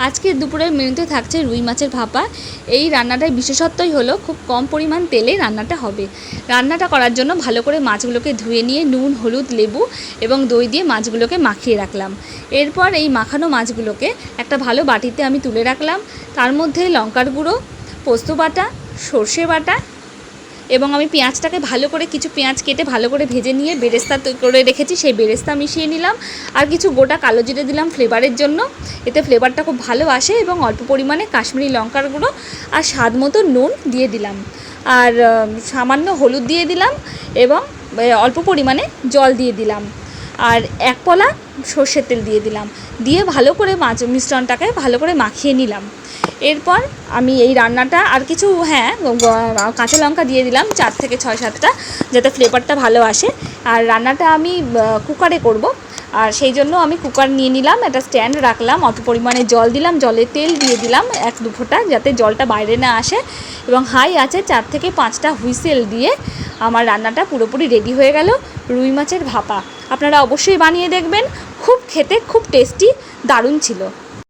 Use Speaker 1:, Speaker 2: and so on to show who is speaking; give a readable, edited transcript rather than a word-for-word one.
Speaker 1: আজকের দুপুরের মেনুতে থাকছে রুই মাছের ভাপা। এই রান্নাটার বিশেষত্বই হলো খুব কম পরিমাণ তেলে রান্নাটা হবে। রান্নাটা করার জন্য ভালো করে মাছগুলোকে ধুয়ে নিয়ে নুন, হলুদ, লেবু এবং দই দিয়ে মাছগুলোকে মাখিয়ে রাখলাম। এরপর এই মাখানো মাছগুলোকে একটা ভালো বাটিতে আমি তুলে রাখলাম। তার মধ্যে লঙ্কার গুঁড়ো, পোস্ত বাটা, সর্ষে বাটা এবং আমি পেঁয়াজটাকে ভালো করে কিছু পেঁয়াজ কেটে ভালো করে ভেজে নিয়ে বেরেস্তা করে রেখেছি, সেই বেরেস্তা মিশিয়ে নিলাম। আর কিছু গোটা কালো জিরে দিলাম ফ্লেভারের জন্য, এতে ফ্লেভারটা খুব ভালো আসে। এবং অল্প পরিমাণে কাশ্মীরি লঙ্কার গুঁড়ো আর স্বাদ মতো নুন দিয়ে দিলাম, আর সামান্য হলুদ দিয়ে দিলাম এবং অল্প পরিমাণে জল দিয়ে দিলাম, আর এক পলা সর্ষের তেল দিয়ে দিলাম। দিয়ে ভালো করে মাছ মিশ্রণটাকে ভালো করে মাখিয়ে নিলাম। এরপর আমি এই রান্নাটা আর কিছু কাঁচা লঙ্কা দিয়ে দিলাম 4 থেকে 6-7টা, যাতে ফ্লেভারটা ভালো আসে। আর রান্নাটা আমি কুকারে করব, আর সেই জন্য আমি কুকার নিয়ে নিলাম, একটা স্ট্যান্ড রাখলাম, অল্প পরিমাণে জল দিলাম, জলে তেল দিয়ে দিলাম 1-2 ফোঁটা, যাতে জলটা বাইরে না আসে। এবং হাই আছে 4 থেকে 5টা হুইসেল দিয়ে আমার রান্নাটা পুরোপুরি রেডি হয়ে গেল। রুই মাছের ভাপা আপনারা অবশ্যই বানিয়ে দেখবেন, খুব খেতে খুব টেস্টি, দারুণ ছিল।